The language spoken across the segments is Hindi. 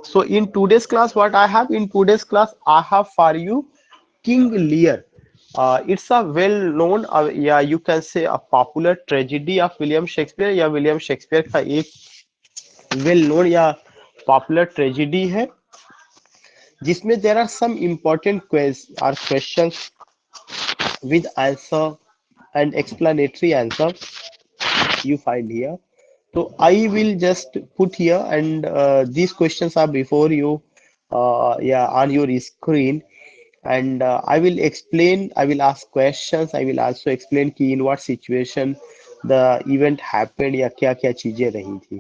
So in today's class, what I have in today's class, I have for you King Lear. It's a well-known, yeah, you can say a popular tragedy of William Shakespeare, या विलियम शेक्सपियर का एक well-known या popular tragedy है, जिसमें there are some important questions with answer and explanatory answer you find here. So I will just put here, and these questions are before you, yeah, on your screen, and I will explain. I will ask questions. I will also explain कि in what situation the event happened या क्या क्या चीजें रही थी.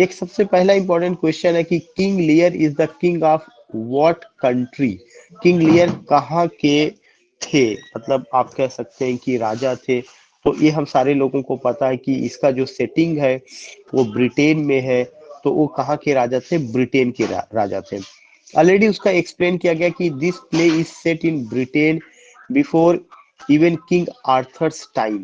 एक सबसे पहला important question है कि King Lear is the king of what country? King Lear कहाँ के थे, मतलब आप कह सकते हैं कि राजा थे. तो ये हम सारे लोगों को पता है कि इसका जो सेटिंग है वो ब्रिटेन में है. तो वो कहाँ के राजा थे? ब्रिटेन के राजा थे. ऑलरेडी उसका एक्सप्लेन किया गया कि this play is set in Britain before even King Arthur's time.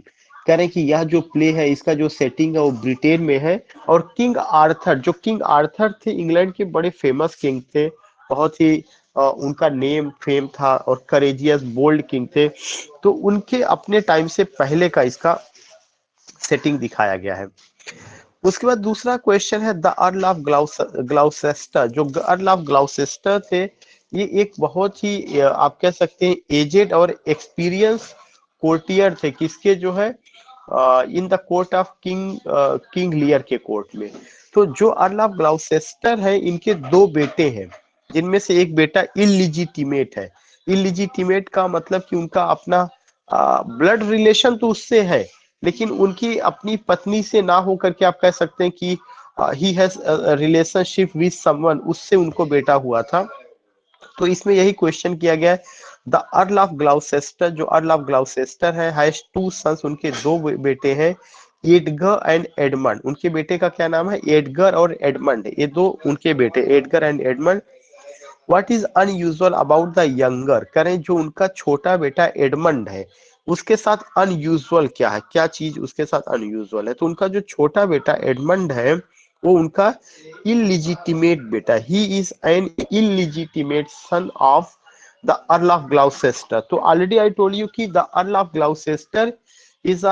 कह रहे हैं कि यह जो प्ले है इसका जो सेटिंग है वो ब्रिटेन में है. और किंग आर्थर थे, इंग्लैंड के बड़े फेमस किंग थे. बहुत ही उनका नेम फेम था और करेजियस बोल्ड किंग थे. तो उनके अपने टाइम से पहले का इसका सेटिंग दिखाया गया है. उसके बाद दूसरा क्वेश्चन है द अर्ल ऑफ ग्लाउसेस्टर. जो अर्ल ऑफ ग्लाउसेस्टर थे, ये एक बहुत ही आप कह सकते हैं एजेड और एक्सपीरियंस कोर्टियर थे. किसके? जो है in the court of King Lear के कोर्ट में. तो जो अर्ल ऑफ ग्लाउसेस्टर है, इनके दो बेटे हैं, जिनमें से एक बेटा इलिजिटिमेट है. इलिजिटिमेट का मतलब कि उनका अपना ब्लड रिलेशन तो उससे है, लेकिन उनकी अपनी पत्नी से ना हो करके आप कह सकते हैं कि he has relationship with someone, उससे उनको बेटा हुआ था. तो इसमें यही क्वेश्चन किया गया है. द अर्ल ऑफ ग्लाउसेस्टर, जो अर्ल ऑफ ग्लाउसेस्टर है, हैज टू सन्स, उनके दो बेटे हैं, एडगर एंड एडमंड. उनके बेटे का क्या नाम है? एडगर और एडमंड. ये दो उनके बेटे, Edgar and Edmund. What is unusual about the younger? करें जो उनका छोटा बेटा एडमंड है, उसके साथ अनयूजुअल क्या है? क्या चीज उसके साथ अनयूजुअल है? तो उनका जो छोटा बेटा एडमंड है, वो उनका इलिजिटिमेट बेटा, he is an illegitimate son of the Earl of Gloucester. तो ऑलरेडी आई टोल्ड यू कि the Earl of Gloucester is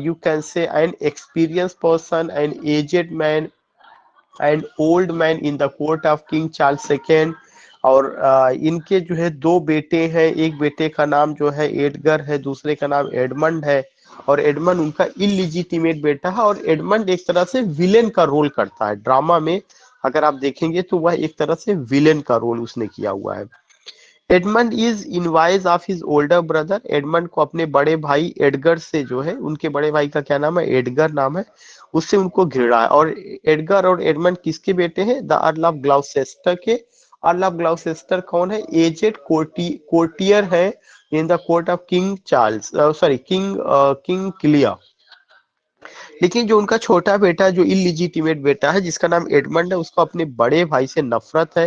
you can say an experienced person, an aged man, an old man in the court of King Charles II. और इनके जो है दो बेटे हैं. एक बेटे का नाम जो है एडगर है, दूसरे का नाम एडमंड है. और एडमंड उनका इलिजिटिमेट बेटा है. और एडमंड एक तरह से विलेन का रोल करता है ड्रामा में. अगर आप देखेंगे तो वह एक तरह से विलेन का रोल उसने किया हुआ है. Edmund is invoice of his older brother. Edmund को अपने बड़े भाई एडगर से, जो है उनके बड़े भाई का क्या नाम है? एडगर नाम है. उससे उनको घृणा है. और एडगर और एडमंड किसके बेटे हैं? द अर्ल ऑफ ग्लाउसेस्टर के. अर्ल ऑफ ग्लाउसेस्टर कौन है? एजेड कोर्टियर है in the court of king Charles, sorry king clear. लेकिन जो उनका छोटा बेटा, जो इलिजिटिमेट बेटा है, जिसका नाम एडमंड है, उसको अपने बड़े भाई से नफरत है.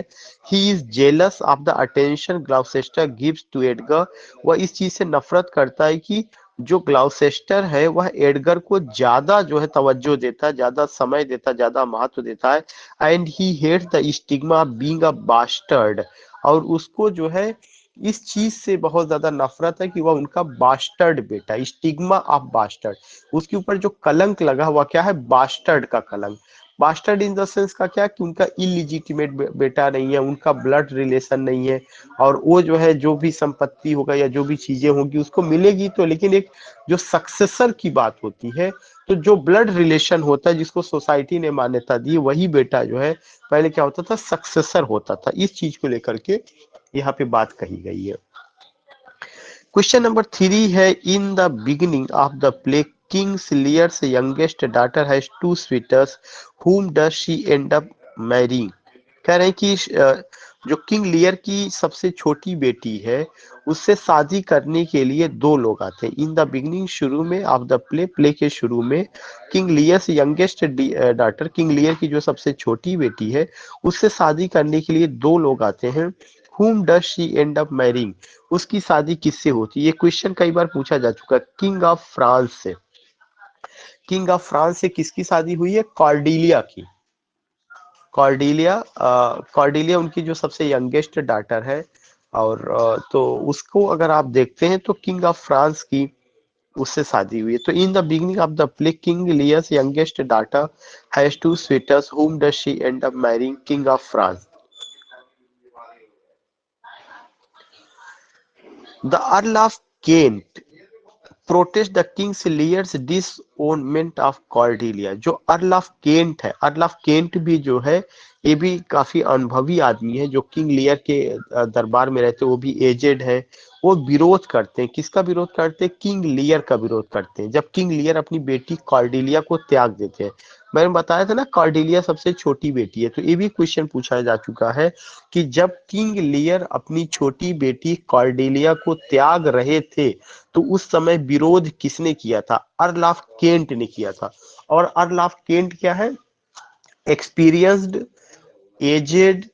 He is jealous of the attention Gloucester gives to Edgar. वह इस चीज से नफरत करता है कि जो ग्लाउसेस्टर है वह एडगर को ज्यादा जो है तवज्जो देता है, ज्यादा समय देता है, ज्यादा महत्व देता है. And he hates the stigma of being a bastard. और उसको जो है इस चीज से बहुत ज्यादा नफरत है कि वह उनका बास्टर्ड बेटा, स्टिग्मा ऑफ बास्टर्ड. उसके ऊपर जो कलंक लगा हुआ क्या है? बास्टर्ड का कलंक. बास्टर्ड इन द सेंस का क्या कि उनका इलिजिटिमेट बेटा नहीं है, उनका ब्लड रिलेशन नहीं है. और वो जो है जो भी संपत्ति होगा या जो भी चीजें होंगी उसको मिलेगी तो, लेकिन एक जो सक्सेसर की बात होती है, तो जो ब्लड रिलेशन होता है जिसको सोसाइटी ने मान्यता दी, वही बेटा जो है पहले क्या होता था? सक्सेसर होता था. इस चीज को लेकर के यहाँ पे बात कही गई है. क्वेश्चन नंबर 3 है in the beginning of the play King's Lear's youngest daughter has two suitors whom does she end up marrying. कह रहे हैं कि जो किंग लियर की सबसे छोटी बेटी है, उससे शादी करने के लिए दो लोग आते हैं. इन द बिगिनिंग, शुरू में, ऑफ द प्ले, प्ले के शुरू में, King Lear's youngest daughter, King Lear की जो सबसे छोटी बेटी है, उससे शादी करने के लिए दो लोग आते हैं. whom does she end up marrying. उसकी शादी किससे होती है? ये क्वेश्चन कई बार पूछा जा चुका है. किंग ऑफ फ्रांस से. किंग ऑफ फ्रांस से किसकी शादी हुई है? कॉर्डिलिया की. कॉर्डिलिया उनकी जो सबसे यंगेस्ट डाटर है। और तो उसको अगर आप देखते हैं तो किंग ऑफ फ्रांस की उससे शादी हुई है। तो in the beginning of the play King Lear's youngest daughter has two suitors whom does she end up marrying king of France। The Earl of Kent protest the King's Lear's disownment of Cordelia. जो अर्ल ऑफ केंट है, अर्ल ऑफ केंट भी जो है ये भी काफी अनुभवी आदमी है, जो किंग लियर के दरबार में रहते हैं, वो भी एजेड है। वो विरोध करते हैं, किसका विरोध करते हैं? किंग लियर का विरोध करते हैं, जब किंग लियर अपनी बेटी कॉर्डिलिया को त्याग देते हैं। मैंने बताया था ना कॉर्डिलिया सबसे छोटी बेटी है, तो ये भी क्वेश्चन पूछा जा चुका है कि जब किंग लियर अपनी छोटी बेटी कॉर्डिलिया को त्याग रहे थे तो उस समय विरोध किसने किया था? अर्ल ऑफ केंट ने किया था। और अर्ल ऑफ केंट क्या है? एक्सपीरियंस्ड, एजेड,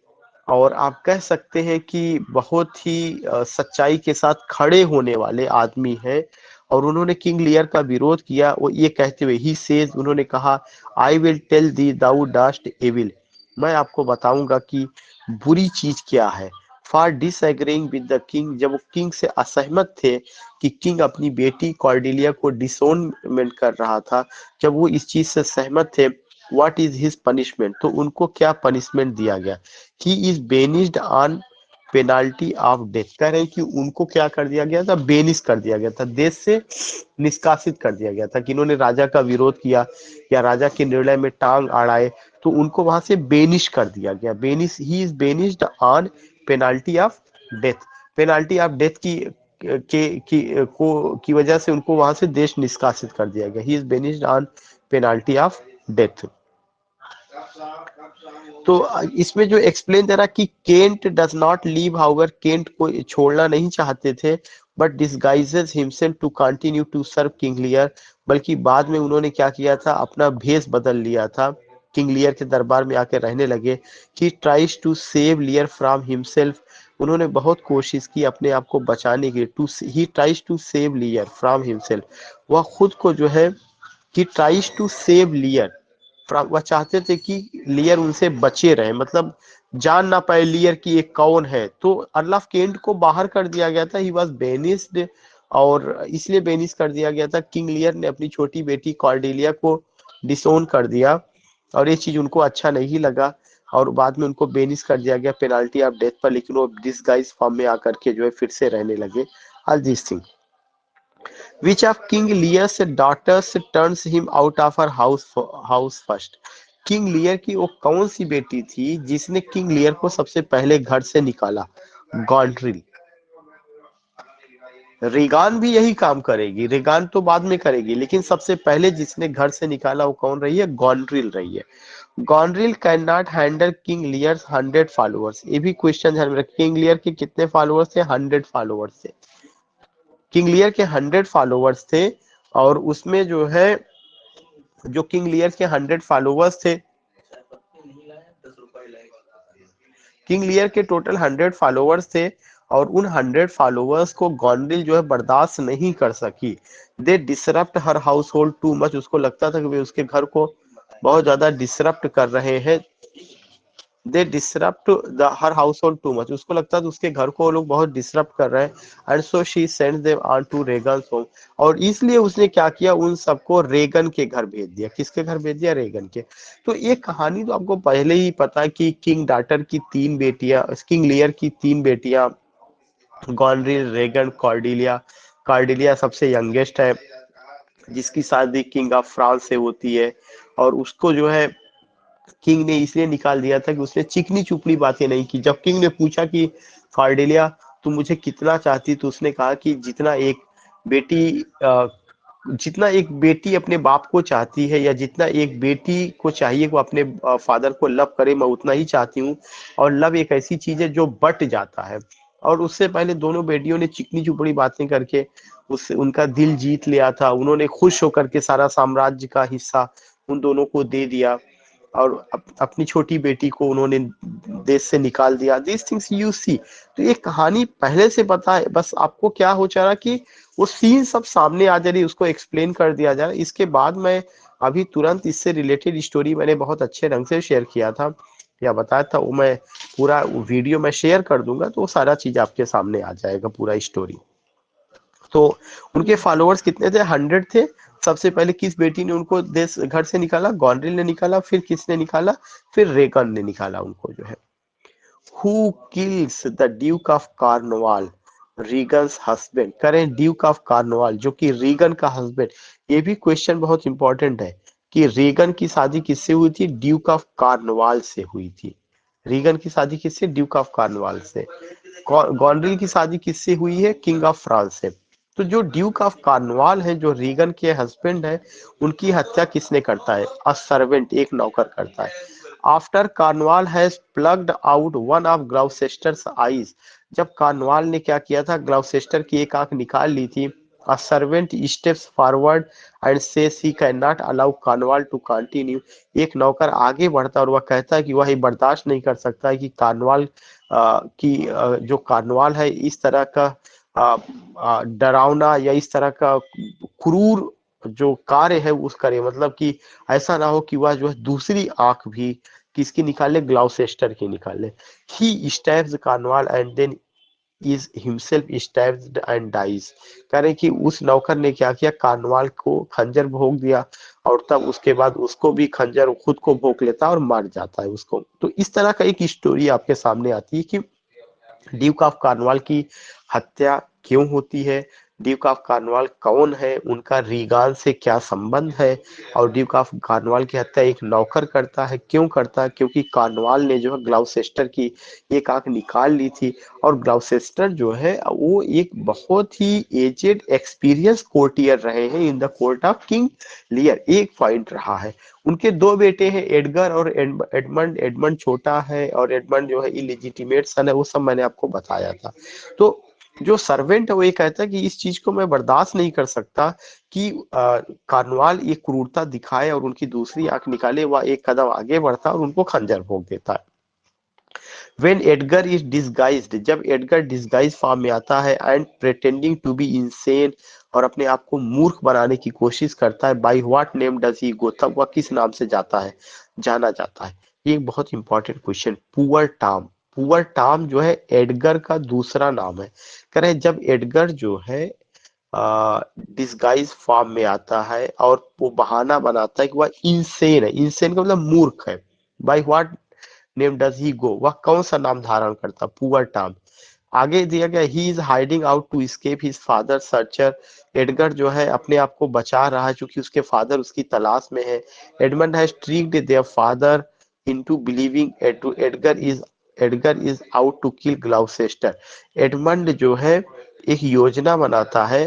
और आप कह सकते हैं कि बहुत ही सच्चाई के साथ खड़े होने वाले आदमी है। और उन्होंने किंग लियर का विरोध किया, वो ये कहते हुए ही सेज, उन्होंने कहा I will tell thee thou dost evil, मैं आपको बताऊंगा कि बुरी चीज क्या है। For disagreeing with the king, जब वो किंग से असहमत थे कि किंग अपनी बेटी कॉर्डिलिया को डिसोनमेंट कर रहा था, जब वो इस चीज से सहमत थे, व्हाट इज हिज पनिशमेंट, तो उनको क्या पनिशमेंट दिया गया? He is banished on penalty of death. कह रहे हैं कि उनको क्या कर दिया गया था? बेनिस कर दिया गया था, देश से निष्कासित कर दिया गया था कि इन्होंने राजा का विरोध किया या राजा के निर्णय में टांग अड़ाए, तो उनको वहां से बेनिश कर दिया गया। Banish, he is banished on penalty of death. Penalty of death की वजह से उनको वहां से देश निष्कासित कर दिया गया। He is banished on penalty of death. तो इसमें जो एक्सप्लेन दे रहा कि Kent does not leave, however Kent को छोड़ना नहीं चाहते थे, but disguises himself to continue to serve King Lear, बल्कि बाद में उन्होंने क्या किया था? अपना भेष बदल लिया था, किंग लियर के दरबार में आकर रहने लगे। He tries to save Lear from himself, उन्होंने बहुत कोशिश की अपने आप को बचाने की। To he tries to save Lear from himself, वह खुद को जो है कि ट्राइज टू सेव लियर, वह चाहते थे कि लियर उनसे बचे रहे, मतलब जान ना पाए लियर की एक कौन है। तो अर्ल ऑफ केंट को बाहर कर दिया गया था, ही वॉज बेनिस्ड, और इसलिए बेनिस कर दिया गया था। किंग लियर ने अपनी छोटी बेटी कॉर्डेलिया को डिसोन कर दिया और ये चीज उनको अच्छा नहीं लगा, और बाद में उनको बेनिस कर दिया गया पेनाल्टी ऑफ डेथ पर। लेकिन वो डिसगाइज फॉर्म में आकर के जो है फिर से रहने लगे। All this thing, which of King Lear's daughters turns him out of her house first। King Lear की वो कौन सी बेटी थी जिसने किंग लियर को सबसे पहले घर से निकाला? गॉन्ड्रिल। रेगान भी यही काम करेगी, रेगान तो बाद में करेगी, लेकिन सबसे पहले जिसने घर से निकाला वो कौन रही है? गॉन्ड्रिल रही है। Goneril can not handle King Lear's 100 followers. ये भी क्वेश्चन ध्यान में रखिए, किंग लियर के कितने फॉलोअर्स थे? 100 फॉलोअर्स थे। किंग लियर के 100 फॉलोवर्स थे, और उसमें जो है जो किंग लियर के 100 फॉलोवर्स थे, किंग लियर के टोटल 100 फॉलोवर्स थे, और उन 100 फॉलोवर्स को गॉन्ड्रिल जो है बर्दाश्त नहीं कर सकी। दे डिसरप्ट हर हाउस होल्ड टू मच, उसको लगता था कि वे उसके घर को बहुत ज्यादा डिसरप्ट कर रहे हैं। They disrupt the her household too much, उसको लगता था उसके घर को वो लोग बहुत डिसरप्ट कर रहे हैं। And so she send them on to Regan home, और इसलिए उसने क्या किया? उन सबको रेगन के घर भेज दिया। किसके घर भेज दिया? रेगन के। तो ये कहानी तो आपको पहले ही पता है कि किंग डाटर की 3 बेटियां, किंग लियर की 3 बेटियां, गॉन्ड्रिल, रेगन, कॉर्डिलिया। कॉर्डिलिया सबसे यंगेस्ट है, जिसकी शादी किंग ऑफ फ्रांस से होती है। और उसको जो है किंग ने इसलिए निकाल दिया था कि उसने चिकनी चुपड़ी बातें नहीं की। जब किंग ने पूछा कि कॉर्डेलिया तुम मुझे कितना चाहती, तो उसने कहा कि बेटी जितना एक बेटी अपने बाप को चाहती है, या जितना एक बेटी को चाहिए वो अपने फादर को लव करे, मैं उतना ही चाहती हूँ। और लव एक ऐसी चीज है जो बट जाता है। और उससे पहले दोनों बेटियों ने चिकनी चुपड़ी बातें करके उससे उनका दिल जीत लिया था। उन्होंने खुश होकर के सारा साम्राज्य का हिस्सा उन दोनों को दे दिया, और अपनी छोटी बेटी को उन्होंने देश से निकाल दिया। दिस थिंग्स यू सी, तो ये कहानी पहले से पता है, बस आपको क्या हो जा रहा कि वो सीन सब सामने आ जा रही, उसको एक्सप्लेन कर दिया जा रहा। इसके बाद मैं अभी तुरंत इससे रिलेटेड स्टोरी मैंने बहुत अच्छे ढंग से शेयर किया था। या बताया था, वो मैं पूरा वीडियो में शेयर कर दूंगा, तो वो सारा चीज आपके सामने आ जाएगा, पूरा स्टोरी। तो उनके फॉलोअर्स कितने थे? 100 थे। सबसे पहले किस बेटी ने उनको देश घर से निकाला? गॉनरिल ने निकाला। फिर किसने निकाला? फिर रेगन ने निकाला उनको जो है। Who kills the Duke of Cornwall? Regan's husband. करें ड्यूक ऑफ कार्नवाल, जो कि रीगन का हस्बैंड। ये भी क्वेश्चन बहुत इंपॉर्टेंट है कि रीगन की शादी किससे हुई थी? ड्यूक ऑफ कार्नवाल से हुई थी। रीगन की शादी किससे? ड्यूक ऑफ कार्नवाल से। गॉनरिल की शादी किससे हुई है? किंग ऑफ फ्रांस से। तो जो ड्यूक ऑफ कार्नवाल है, जो रीगन के हस्बैंड है, उनकी हत्या किसने करता है? अ सर्वेंट, एक नौकर करता है। After Cornwall has plucked out one of Gloucester's eyes, जब कार्नवाल ने क्या किया था? ग्लाउसेस्टर की एक आंख निकाल ली थी। A servant steps forward and says he can not allow Cornwall to continue, एक नौकर आगे बढ़ता है और वह कहता है कि वह बर्दाश्त नहीं कर सकता है कि कार्नवाल जो कार्नवाल है इस तरह का डरावना या इस तरह का क्रूर जो कार्य है उस करे, मतलब कि ऐसा ना हो कि वह जो है दूसरी आंख भी किसकी निकाले? ग्लाउसेस्टर की निकाले। He stabs Cornwall and then is himself stabbed and dies. कह रहे कि उस नौकर ने क्या किया? कार्नवाल को खंजर भोंक दिया और तब उसके बाद उसको भी खंजर खुद को भोंक लेता है और मर जाता है उसको। तो इस तरह का एक स्टोरी आपके सामने आती है कि ड्यूक ऑफ कार्नवाल की हत्या क्यों होती है, ड्यूक ऑफ कार्नवाल कौन है, उनका रीगान से क्या संबंध है, और ड्यूक ऑफ कार्नवाल की हत्या एक नौकर करता है। क्यों करता है? क्योंकि कार्नवाल ने जो है ग्लाउसेस्टर की एक आंख निकाल ली थी, और ग्लाउसेस्टर जो है वो एक बहुत ही एजेड एक्सपीरियंस कोर्टियर रहे हैं in the court of King लियर। एक पॉइंट रहा है। उनके दो बेटे हैं, एडगर और एडमंड। एडमंड छोटा है और एडमंड जो है इलिजिटिमेट सन है, वो सब मैंने आपको बताया था। तो जो सर्वेंट है वो ये कहता है कि इस चीज को मैं बर्दाश्त नहीं कर सकता कि कार्नवाल ये क्रूरता दिखाए और उनकी दूसरी आंख निकाले। वह एक कदम आगे बढ़ता है और उनको खंजर भोंक देता है। When Edgar is disguised, जब एडगर डिस्गाइज फॉर्म में आता है and pretending to be insane, और अपने आप को मूर्ख बनाने की कोशिश करता है, by what name does he go, तब वह किस नाम से जाता है, जाना जाता है? ये एक बहुत important question. Poor Tom. Poor Tom जो है एडगर का दूसरा नाम है। कह रहे हैं जब एडगर जो है डिस्गाइज फॉर्म में आता है और वो बहाना बनाता है कि वह इंसेन है। इंसेन का मतलब मूर्ख है। By what name does he go, वह कौन सा नाम धारण करता? Poor Tom. आगे दिया गया, he is hiding out to escape his father searcher. Edgar जो है अपने आप को बचा रहा है क्योंकि उसके फादर उसकी तलाश में है। Edmund has tricked their father into believing Edgar is out to kill Gloucester. Edmund जो है एक योजना बनाता है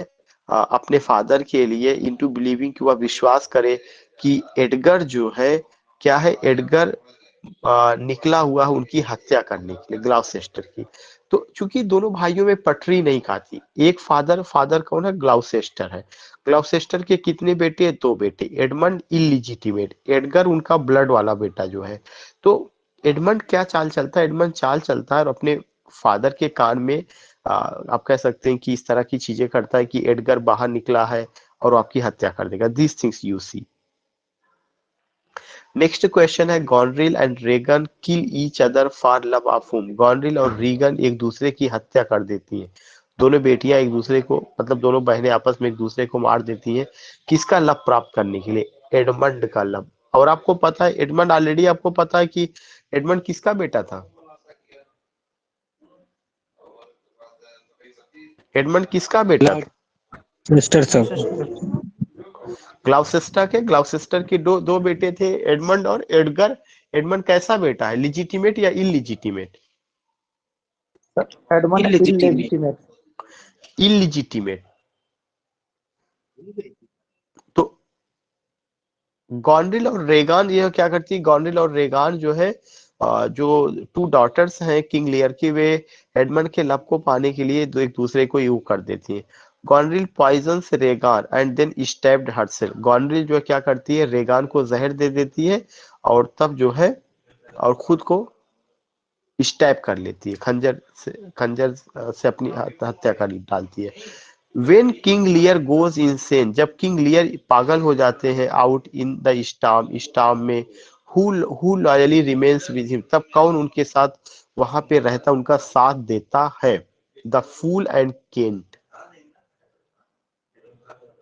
अपने फादर के लिए, इनटू बिलीविंग कि वह विश्वास करे कि एडगर जो है क्या है, एडगर निकला हुआ है उनकी हत्या करने के लिए, ग्लाउसेस्टर की। तो चूंकि दोनों भाइयों में पटरी नहीं खाती, एक फादर, फादर कौन है? ग्लाउसेस्टर है। ग्लाउसेस्टर के कितने बेटे? दो बेटे। एडमंड इलिजिटिमेट, एडगर उनका ब्लड वाला बेटा जो है। तो एडमंड क्या चाल चलता है? एडमंड चाल चलता है और अपने फादर के कान में आप कह सकते हैं कि इस तरह की चीजें करता है कि एडगर बाहर निकला है और वो आपकी हत्या कर देगा। This things you see. Next question है, Goneril and Regan kill each other for love of whom? Goneril और रीगन एक दूसरे की हत्या कर देती है। दोनों बेटियां एक दूसरे को, मतलब दोनों बहनें आपस में एक दूसरे को मार देती हैं। किसका लव प्राप्त करने के लिए? एडमंड का लव। और आपको पता है एडमंड, ऑलरेडी आपको पता है कि एडमंड किसका बेटा था? एडमंड किसका बेटा था? Mister sir. ग्लाउसेस्टर के दो बेटे थे, एडमंड और एडगर। एडमंड कैसा बेटा है? लिजिटिमेट या illegitimate? Edmund illegitimate. Illegitimate. Illegitimate. तो गॉनरिल और रेगान ये क्या करती है? गॉनरिल और रेगान जो है जो टू डॉटर्स हैं किंग लियर की, वे एडमंड के लव को पाने के लिए एक दूसरे को यू कर देती है। Goneril poisons Regan and then stabbed herself. Goneril जो है क्या करती है? रेगान को जहर दे देती है और तब जो है और खुद को स्टैब कर लेती है, खंजर से अपनी हत्या कर डालती है। When King Lear goes insane, जब किंग लियर पागल हो जाते हैं, out in the storm, storm में who loyally remains with him, तब कौन उनके साथ वहां पे रहता, उनका साथ देता है। द फूल एंड केंट,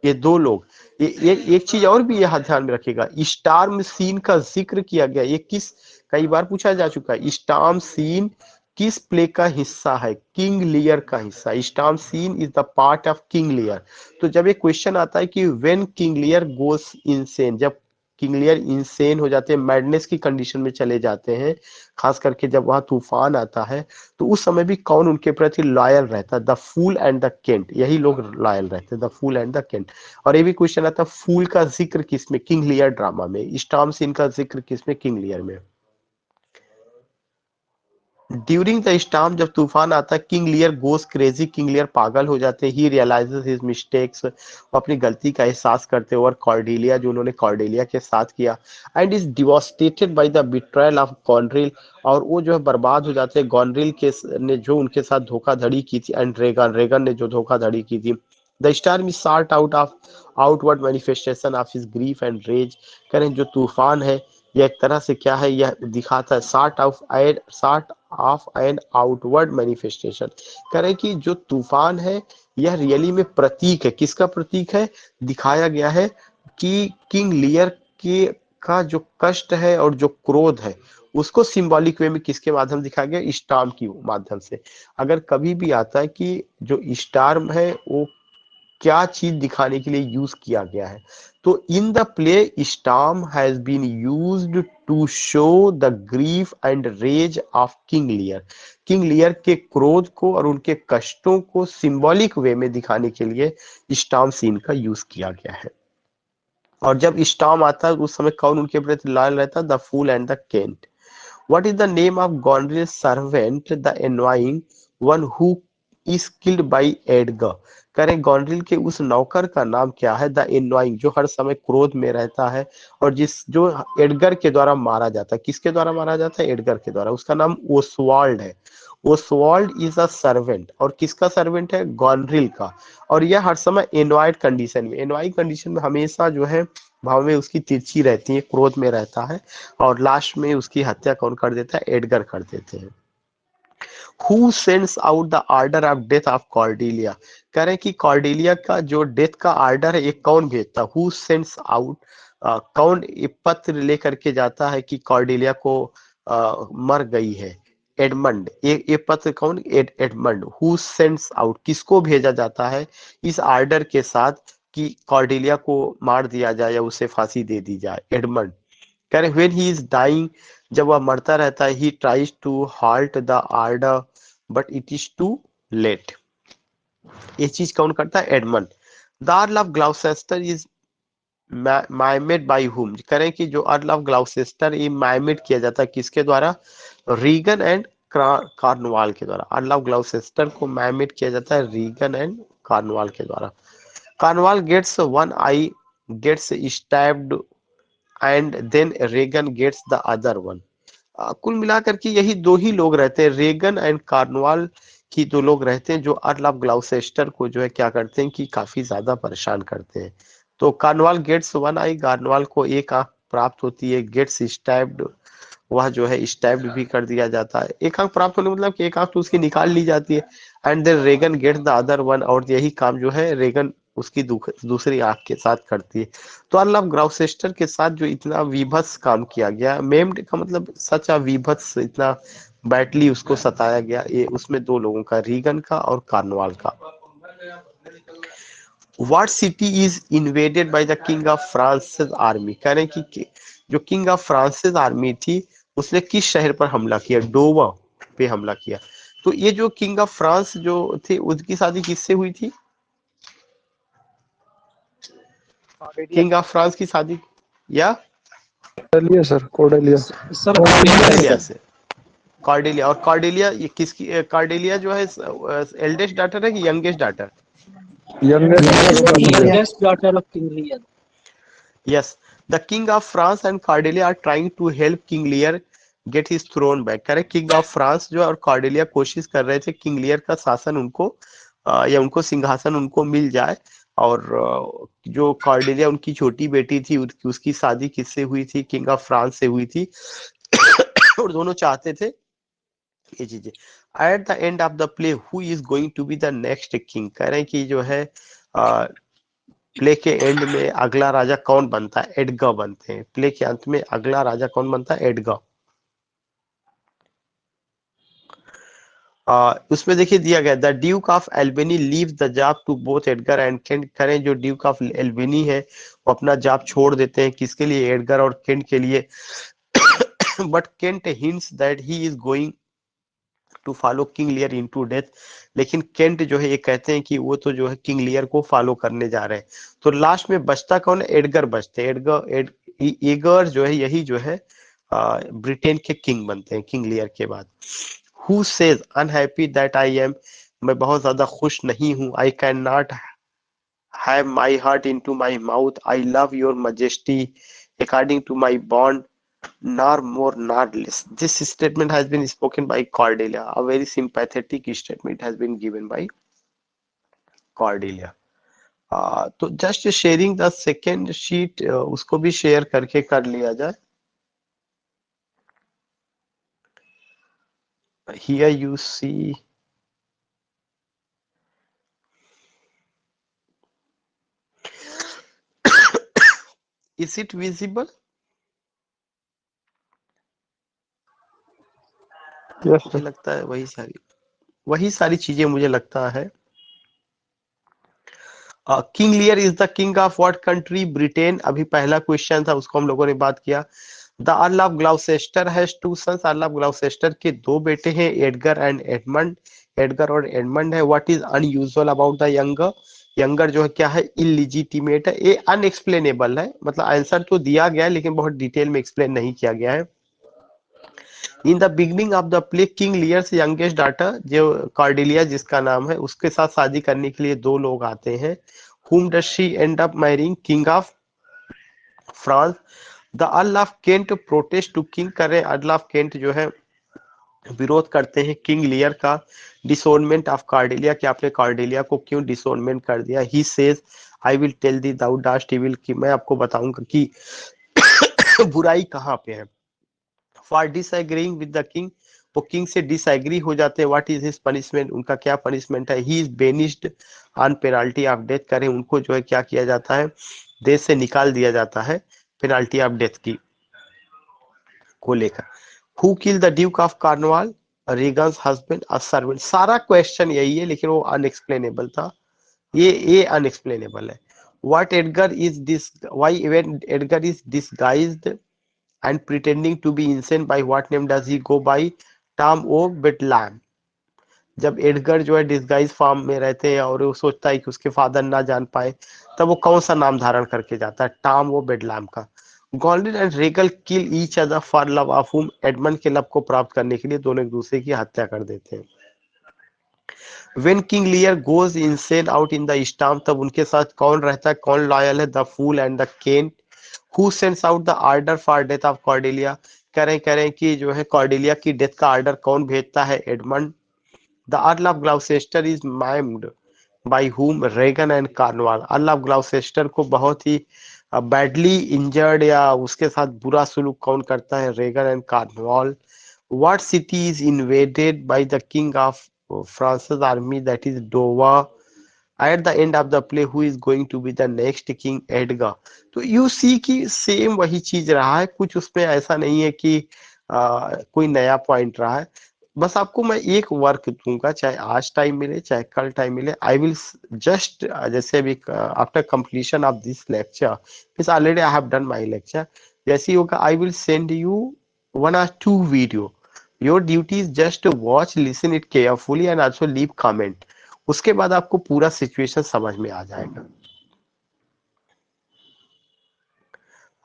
ये दो लोग। ये एक चीज और भी यहाँ ध्यान में रखिएगा, स्टार्म सीन का जिक्र किया गया, ये किस, कई बार पूछा जा चुका है, स्टार्म सीन किस प्ले का हिस्सा है, किंग लियर का हिस्सा। Storm scene is the part of King Lear. तो जब एक क्वेश्चन आता है कि when King Lear goes insane, जब किंग लियर इंसेन हो जाते हैं, मैडनेस की कंडीशन में चले जाते हैं, खास करके जब वहां तूफान आता है, तो उस समय भी कौन उनके प्रति लॉयल रहता है, the fool and the Kent, यही लोग लॉयल रहते हैं, the fool and the Kent. और ये भी क्वेश्चन आता है, फूल का जिक्र किसमें, किंग लियर ड्रामा में, स्टॉर्म सीन का जिक्र किसमें, किंग लियर में। ड्यूरिंग द स्टॉर्म, जब तूफान आता है, किंग लियर गोस क्रेजी, किंग लियर पागल हो जाते हैं, ही रियलाइजेस हिज मिस्टेक्स, वो अपनी गलती का एहसास करते हैं, और कॉर्डेलिया, जो उन्होंने कॉर्डेलिया के साथ किया, and is devastated by the betrayal of Goneril, और वो जो है बर्बाद हो जाते हैं गॉनरिल के ने जो उनके साथ धोखाधड़ी की थी, एंड रेगन, रेगन ने जो धोखाधड़ी की थी। The storm is sort out of outward manifestation of his grief and rage, करें जो तूफान है, यह एक तरह से क्या है, यह दिखाता है sort of an outward manifestation, करें कि जो तूफान है यह रियली में प्रतीक है, किसका प्रतीक है, दिखाया गया है कि किंग लियर के का जो कष्ट है और जो क्रोध है, उसको सिंबॉलिक वे में किसके माध्यम दिखाया गया, स्टार्म की माध्यम से। अगर कभी भी आता है कि जो स्टार्म है वो क्या चीज दिखाने के लिए यूज किया गया है, तो in the play storm has been used to show the grief and rage of King Lear, King Lear के क्रोध को और उनके कष्टों को सिंबॉलिक वे में दिखाने के लिए स्टॉर्म सीन का यूज किया गया है। और जब स्टॉर्म आता है उस समय कौन उनके प्रति लॉयल रहता है, the fool and the Kent. What is the name of Gondryl's servant, the annoying one who is killed by Edgar? करें गॉन्ड्रिल के उस नौकर का नाम क्या है, द एनोइंग, जो हर समय क्रोध में रहता है और जिस जो एडगर के द्वारा मारा जाता है, किसके द्वारा मारा जाता है, एडगर के द्वारा, उसका नाम ओसवाल्ड है। ओसवाल्ड इज अ सर्वेंट, और किसका सर्वेंट है, गॉन्ड्रिल का। और यह हर समय एनवाइड कंडीशन में, एनवाइड कंडीशन में हमेशा जो है भाव में उसकी तिरछी रहती है, क्रोध में रहता है, और लास्ट में उसकी हत्या कौन कर देता है, एडगर कर देते हैं। Who sends out the order of death of Cordelia, कह रहे हैं कि कॉर्डेलिया का जो डेथ का ऑर्डर है ये कौन भेजता, हु सेंड्स आउट, कौन ये पत्र लेकर के जाता है कि कॉर्डेलिया को मर गई है, एडमंड, ये पत्र कौन, एडमंड। हु सेंड्स आउट, किसको भेजा जाता है इस ऑर्डर के साथ कि कॉर्डेलिया को मार दिया जाए या उसे फांसी दे दी जाए, एडमंड। कह रहे व्हेन ही इज डाइंग, जब वह मरता रहता है, he tries to halt the order but it is too late, ये चीज कौन करता है, Edmund. The Earl of Gloucester is maimed by whom, करें कि जो अर्ल ऑफ ग्लाउसेस्टर ये माइमेड किया जाता है किसके द्वारा, रीगन एंड कार्नवाल के द्वारा। अर्ल ऑफ ग्लाउसेस्टर को माइमेड किया जाता है रीगन एंड कार्नवाल के द्वारा। Cornwall gets one eye gets stabbed and then Regan gets the other one. कुल मिलाकर के यही दो ही लोग रहते हैं, रेगन एंड कार्नवाल की दो लोग रहते हैं जो अर्ल ऑफ ग्लाउसेस्टर को जो है क्या करते हैं कि काफी ज्यादा परेशान करते हैं। तो कार्नवाल गेट्स वन आई, कार्नवाल को एक आंख प्राप्त होती है, गेट्स स्टैब्ड, वह जो है स्टैब्ड भी कर दिया जाता है। एक आंख प्राप्त होने मतलब कि एक आंख तो उसकी निकाल ली जाती है, and then Regan gets the other one, और यही काम जो है रेगन उसकी दूसरी आंख के साथ करती है। तो अर्ल ऑफ ग्लाउसेस्टर के साथ जो इतना विभत्स काम किया गया, मेम्ड का मतलब सच आ विभत्स, इतना बैटली उसको सताया गया, ये उसमें दो लोगों का, रीगन का और कार्नवाल का। What city is invaded by the king of France army, कह रहे हैं कि जो किंग ऑफ फ्रांस आर्मी थी उसने किस शहर पर हमला किया, डोवा पे हमला किया। तो ये जो किंग ऑफ फ्रांस जो थे उसकी शादी किससे हुई थी, किंग ऑफ फ्रांस की शादी, या Cordelia sir, Cordelia. Sir Cordelia से, कॉर्डेलिया। और कॉर्डेलिया ये किसकी, कॉर्डेलिया जो है एल्डेस्ट डॉटर है कि youngest daughter, youngest daughter of King Lear. Yes, the king of France and Cordelia are trying to help King Lear get his throne back, करें किंग ऑफ फ्रांस जो और कॉर्डेलिया कोशिश कर रहे थे किंग लियर का शासन उनको या उनको सिंहासन उनको मिल जाए। और जो कॉर्डेलिया उनकी छोटी बेटी थी, उसकी शादी किससे हुई थी? किंग ऑफ फ्रांस से हुई थी। और दोनों चाहते थे ये चीजें। At the end of the play who is going to be the next king, कह रहे हैं कि जो है प्ले के एंड में अगला राजा कौन बनता है? एडगर बनते हैं। प्ले के अंत में अगला राजा कौन बनता है? एडगर। उसमें देखिए दिया गया the Duke of Albany leave the job to both Edgar and Kent, करें जो ड्यूक ऑफ एल्बेनी है वो अपना जॉब छोड़ देते हैं, किसके लिए? एडगर और केंट के लिए। But Kent hints that he is going to follow King Lear into death, लेकिन केंट जो है ये कहते हैं कि वो तो जो है किंग लियर को फॉलो करने जा रहे हैं। तो लास्ट में बचता कौन है? एडगर बचते हैं। एगर जो है यही जो है ब्रिटेन के किंग बनते हैं किंग लियर के बाद। Who says unhappy that I am, मैं बहुत ज्यादा खुश नहीं हूं। I can not have my heart into my mouth, I love your majesty according to my bond, nor more nor less. This statement has been spoken by Cordelia. A very sympathetic statement has been given by Cordelia. तो just sharing the second sheet, उसको भी शेयर करके कर लिया जाए। Here you see, is it visible? Yes, मुझे sir. लगता है वही सारी चीजें मुझे लगता है। King Lear is the king of what country? Britain. अभी पहला क्वेश्चन था उसको हम लोगों ने बात किया। The Earl of Gloucester has two sons, Earl of Gloucester के दो बेटे हैं, एडगर एंड एडमंड। एडगर और एडमंड है। What is unusual about the younger? Younger जो है क्या है? इलिजिटिमेट है। ये अनएक्सप्लेनेबल है, मतलब आंसर तो दिया गया है लेकिन बहुत डिटेल में एक्सप्लेन नहीं किया गया है। In the beginning of the play King Lear's youngest daughter, जो कॉर्डेलिया जिसका नाम है, उसके साथ शादी करने के लिए दो लोग आते हैं। whom does she end up marrying? king of France. The Earl of Kent protest to king, करें अर्ल ऑफ केंट जो है विरोध करते हैं किंग लियर का। डिसोनमेंट ऑफ कॉर्डेलिया, कि आपने कॉर्डेलिया को क्यों डिसोनमेंट कर दिया? He says I will tell thee thou dost evil, कि मैं आपको बताऊंगा कि बुराई कहाँ पे है। For disagreeing with the king, वो किंग से डिसएग्री हो जाते हैं। What is his punishment? उनका क्या पनिशमेंट है? He is banished on penalty of death, करें उनको जो है क्या किया जाता है? देश से निकाल दिया जाता है पेनाल्टी ऑफ डेथ की को लेकर। Who kill the Duke of Cornwall? Regan's husband a servant. सारा क्वेश्चन यही है लेकिन वो अनएक्सप्लेनेबल था। ये अनएक्सप्लेनेबल है। What Edgar is this, why even Edgar is disguised and pretending to be insane, by what name does he go by? Tom O Bedlam। जब एडगर जो है डिसगाइज फॉर्म में रहते हैं और वो सोचता है कि उसके फादर ना जान पाए, तब वो कौन सा नाम धारण करके जाता है? टॉम वो बेडलैम का। गॉल्डन and Regan kill each other for love of whom, Edmund के लव को प्राप्त करने के लिए दोनों एक दूसरे की हत्या कर देते हैं। When King Lear goes insane out in the storm, तब उनके साथ कौन रहता है? कौन लॉयल है? The fool and the Kent. Who sends out the order for death of Cordelia? करें कि जो है कॉर्डेलिया की डेथ का ऑर्डर कौन भेजता है? Edmund. The Earl of Gloucester is maimed by whom? Regan and Cornwall. Earl of Gloucester को बहुत ही बैडली इंजर्ड या उसके साथ बुरा सलूक कौन करता है? Regan and Cornwall. What city is invaded by the king of France's army? That is Dover। At the end of the play, who is going to be the next king? Edgar। तो यू सी की सेम वही चीज रहा है, कुछ उसमें ऐसा नहीं है कि कोई नया पॉइंट रहा है। बस आपको मैं एक वर्क दूंगा, चाहे आज टाइम मिले चाहे कल टाइम मिले। आई विल जस्ट, जैसे अभी after completion of this lecture, means already I have done my lecture, जैसे ही होगा I will send you 1 or 2 video. Your duty is just to watch, listen it carefully and also leave comment. उसके बाद आपको पूरा सिचुएशन समझ में आ जाएगा।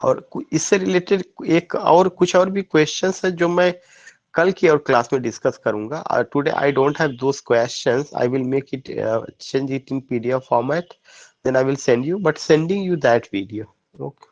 और इससे रिलेटेड एक और कुछ और भी क्वेश्चंस है जो मैं कल की और क्लास में डिस्कस करूंगा। Today I don't have those questions, I will make it change it in PDF format, then I will send you, but sending you that video. Okay.